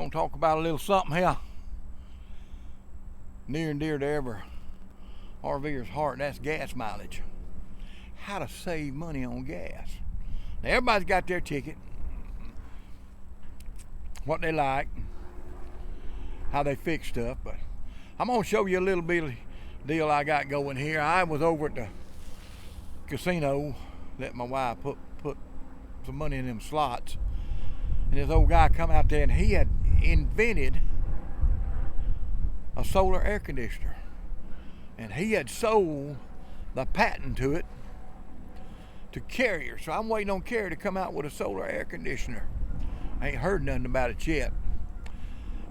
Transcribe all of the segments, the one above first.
gonna talk about a little something here near and dear to every RVer's heart, and that's gas mileage. How to save money on gas. Now everybody's got their ticket, what they like, how they fix stuff, but I'm gonna show you a little bit of deal I got going here. I was over at the casino, let my wife put some money in them slots, and this old guy come out there and he had invented a solar air conditioner, and he had sold the patent to it to Carrier. So I'm waiting on Carrier to come out with a solar air conditioner. I ain't heard nothing about it yet.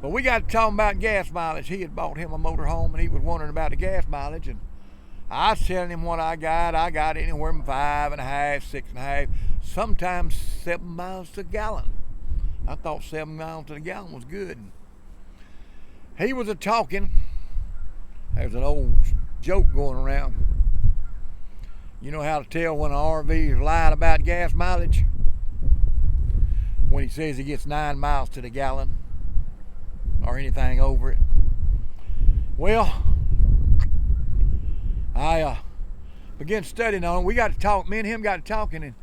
But we got talking about gas mileage. He had bought him a motorhome and he was wondering about the gas mileage, and I was telling him what I got. I got anywhere from 5.5, 6.5, sometimes 7 miles to the gallon. I thought 7 miles to the gallon was good. He was a talking. There's an old joke going around. You know how to tell when an RV is lying about gas mileage? When he says he gets 9 miles to the gallon or anything over it. Well, I began studying on it. We got to talk. Me and him got to talking, and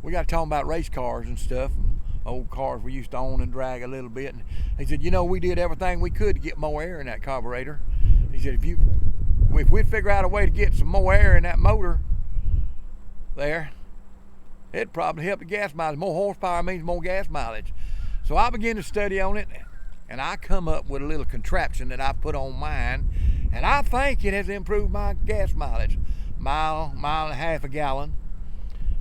we got to talking about race cars and stuff. Old cars we used to own and drag a little bit. And he said, you know, we did everything we could to get more air in that carburetor. He said, if we'd figure out a way to get some more air in that motor there, it'd probably help the gas mileage. More horsepower means more gas mileage. So I began to study on it, and I come up with a little contraption that I put on mine, and I think it has improved my gas mileage. Mile and a half a gallon.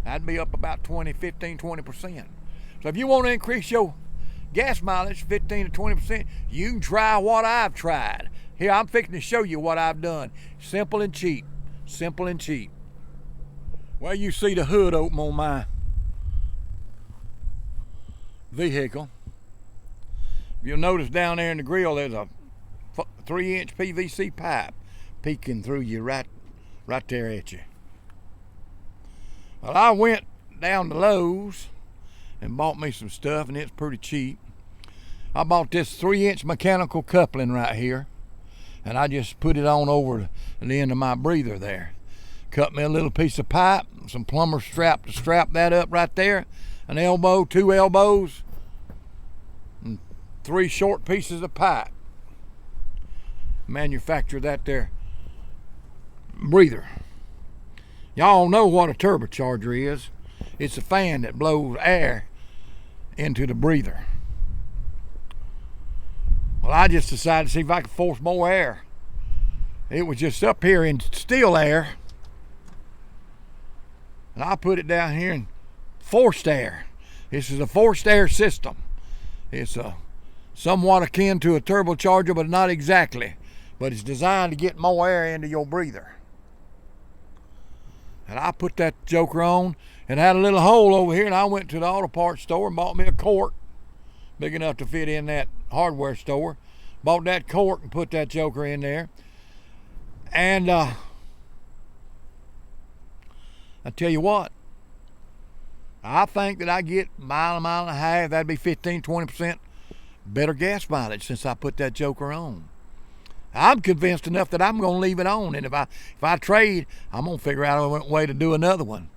That'd be up about 20%. So if you want to increase your gas mileage 15 to 20%, you can try what I've tried. Here, I'm fixing to show you what I've done. Simple and cheap. Simple and cheap. Well, you see the hood open on my vehicle. You'll notice down there in the grill there's a 3-inch PVC pipe peeking through you right there at you. Well, I went down to Lowe's and bought me some stuff, and it's pretty cheap. I bought this 3-inch mechanical coupling right here, and I just put it on over the end of my breather there. Cut me a little piece of pipe, some plumber strap to strap that up right there, an elbow, 2 elbows, and 3 short pieces of pipe. Manufacture that there breather. Y'all know what a turbocharger is. It's a fan that blows air into the breather. Well, I just decided to see if I could force more air. It was just up here in still air, and I put it down here in forced air. This is a forced air system. It's somewhat akin to a turbocharger, but not exactly. But it's designed to get more air into your breather. And I put that joker on, and had a little hole over here, and I went to the auto parts store and bought me a cork big enough to fit in that hardware store. Bought that cork and put that joker in there. And I tell you what, I think that I get mile and a half, that'd be 15-20% better gas mileage since I put that joker on. I'm convinced enough that I'm going to leave it on, and if I trade, I'm going to figure out a way to do another one.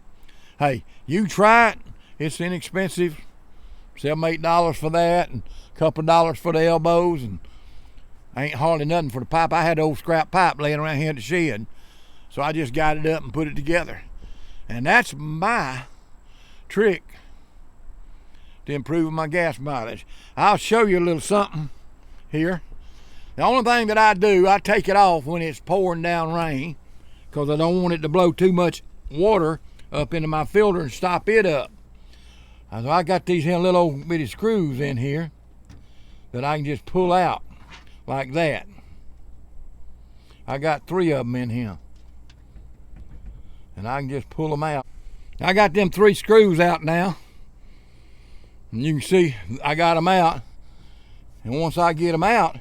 Hey, you try it. It's inexpensive. $7-8 for that, and a couple of dollars for the elbows, and ain't hardly nothing for the pipe. I had old scrap pipe laying around here at the shed, so I just got it up and put it together. And that's my trick to improving my gas mileage. I'll show you a little something here. The only thing that I do, I take it off when it's pouring down rain, because I don't want it to blow too much water up into my filter and stop it up. So I got these here little old bitty screws in here that I can just pull out like that. I got 3 of them in here, and I can just pull them out. I got them 3 screws out now, and you can see I got them out. And once I get them out,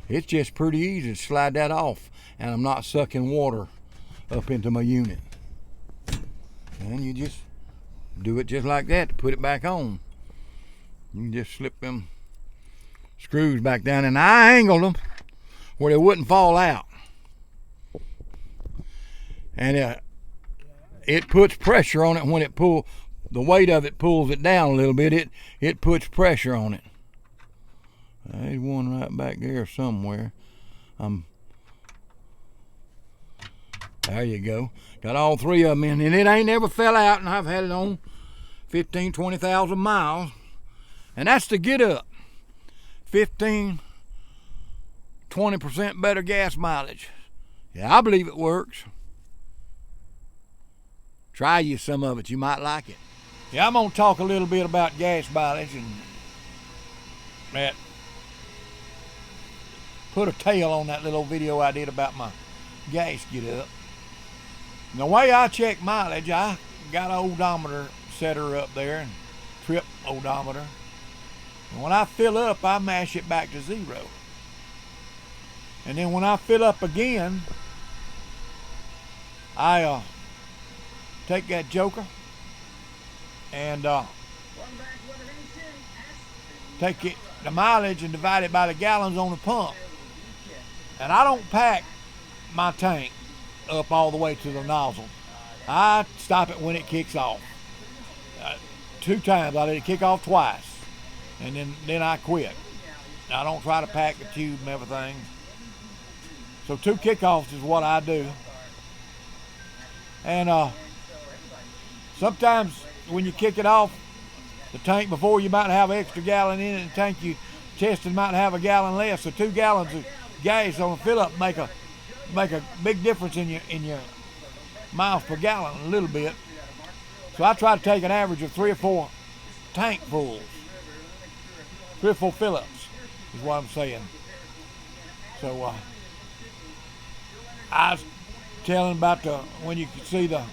it's just pretty easy to slide that off, and I'm not sucking water up into my unit. And you just do it just like that to put it back on. You can just slip them screws back down, and I angled them where they wouldn't fall out. And it puts pressure on it when it pulls. The weight of it pulls it down a little bit. It puts pressure on it. There's one right back there somewhere. There you go. Got all three of them in, and it ain't never fell out, and I've had it on 15, 20,000 miles. And that's the get up. 15, 20% better gas mileage. Yeah, I believe it works. Try you some of it, you might like it. Yeah, I'm gonna talk a little bit about gas mileage and that. Put a tail on that little video I did about my gas get up. And the way I check mileage, I got an odometer setter up there, and trip odometer. And when I fill up, I mash it back to 0. And then when I fill up again, I take that joker and take it, the mileage, and divide it by the gallons on the pump. And I don't pack my tank up all the way to the nozzle. I stop it when it kicks off. 2 times. I let it kick off twice, and then I quit. I don't try to pack the tube and everything. So 2 kickoffs is what I do. And sometimes when you kick it off, the tank before, you might have an extra gallon in it, and the tank you tested might have a gallon less. So 2 gallons of gas on a fill up make a big difference in your miles per gallon a little bit. So I try to take an average of 3 or 4 tank fulls, 3 or 4 fill-ups is what I'm saying. So I was telling about when you could see the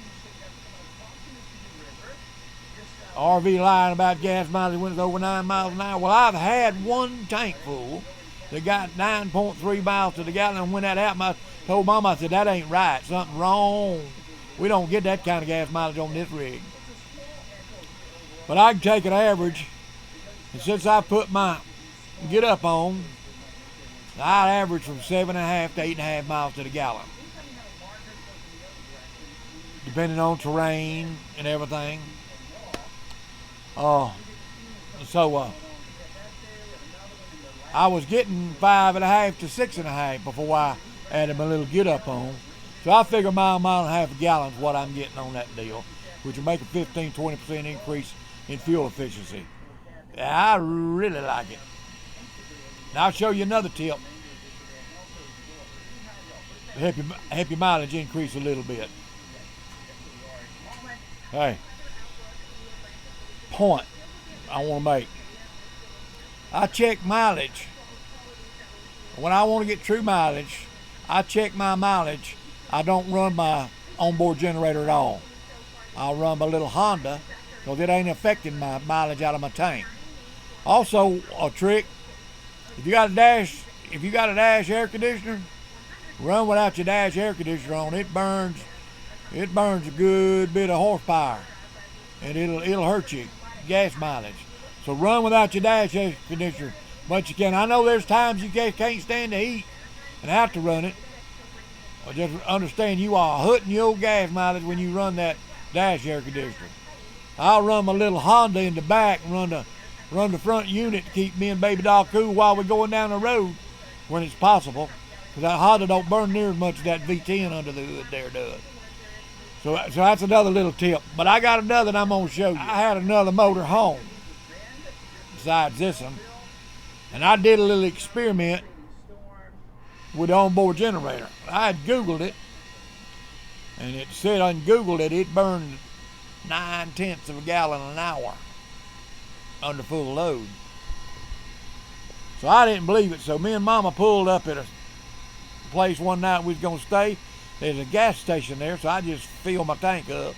RV lying about gas mileage when it's over 9 miles an hour. Well, I've had 1 tank full that got 9.3 miles to the gallon, and when that happened, I told Mama, I said, that ain't right, something wrong. We don't get that kind of gas mileage on this rig. But I can take an average, and since I put my get up on, I average from 7.5 to 8.5 miles to the gallon, depending on terrain and everything. I was getting 5.5 to 6.5 before I added my little get up on. So I figure mile and a half a gallon is what I'm getting on that deal, which will make a 15-20% increase in fuel efficiency. I really like it. Now I'll show you another tip to help your mileage increase a little bit. Hey, point I want to make. I check mileage. When I want to get true mileage, I check my mileage. I don't run my onboard generator at all. I'll run my little Honda because it ain't affecting my mileage out of my tank. Also, a trick, if you got a dash air conditioner, run without your dash air conditioner on. It burns a good bit of horsepower, and it'll hurt you gas mileage. So run without your dash air conditioner, but you can. I know there's times you can't stand the heat and have to run it. But just understand you are hurting your gas mileage when you run that dash air conditioner. I'll run my little Honda in the back and run the front unit to keep me and baby doll cool while we're going down the road when it's possible. Because that Honda don't burn near as much as that V10 under the hood there does. So that's another little tip. But I got another that I'm going to show you. I had another motor home besides this one. And I did a little experiment with the onboard generator. I had Googled it. And it said on Google that it burned 9/10 of a gallon an hour under full load. So I didn't believe it. So me and Mama pulled up at a place one night we was going to stay. There's a gas station there, so I just filled my tank up,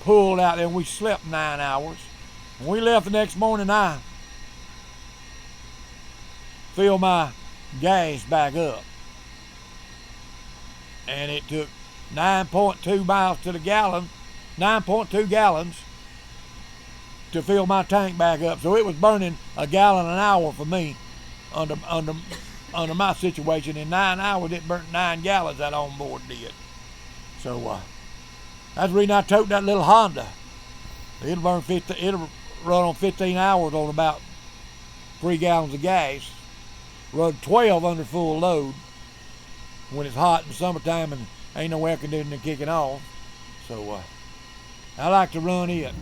pulled out there, and we slept 9 hours. When we left the next morning, I filled my gas back up, and it took 9.2 miles to the gallon, 9.2 gallons, to fill my tank back up. So it was burning a gallon an hour for me under my situation. In 9 hours, it burnt 9 gallons, that onboard did. So that's the reason I took that little Honda. It'll run on 15 hours on about 3 gallons of gas. Run 12 under full load when it's hot in the summertime and ain't no air conditioning kicking off. So I like to run it.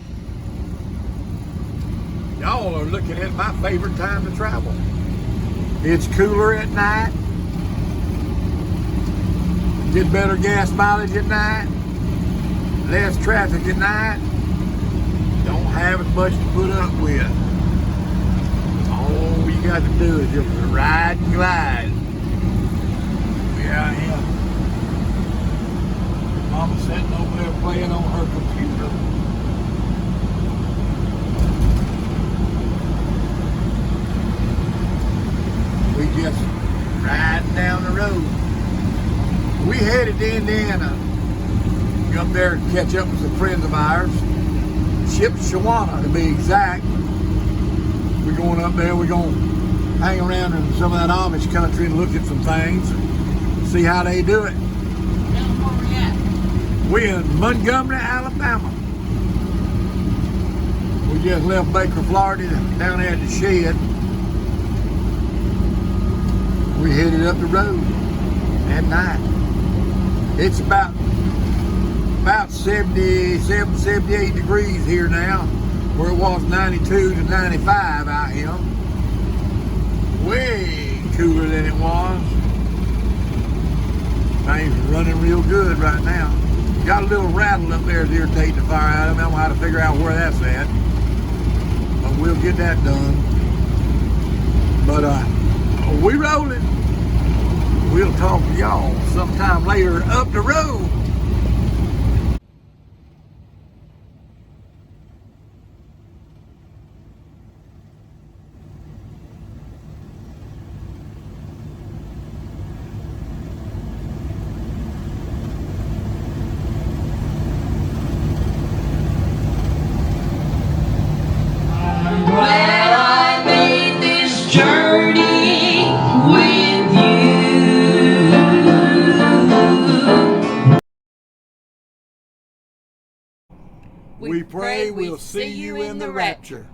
Y'all are looking at my favorite time to travel. It's cooler at night. Get better gas mileage at night. Less traffic at night. Don't have as much to put up with. All you got to do is just ride and glide. Yeah, yeah. Mama's sitting over there playing on her computer. We just riding down the road. We headed to Indiana. Up there to catch up with some friends of ours. Shawana, to be exact. We're going up there. We're going to hang around in some of that Amish country and look at some things. See how they do it. Where we at? We're in Montgomery, Alabama. We just left Baker, Florida, down there at the shed. We headed up the road at night. It's about 77, 78 degrees here now, where it was 92 to 95 out here. Way cooler than it was. Things are running real good right now. Got a little rattle up there that's irritating the fire out of me. I don't know how to figure out where that's at, but we'll get that done. But we rolling. We'll talk to y'all sometime later up the road. Journey with you. We pray we'll see you in the rapture.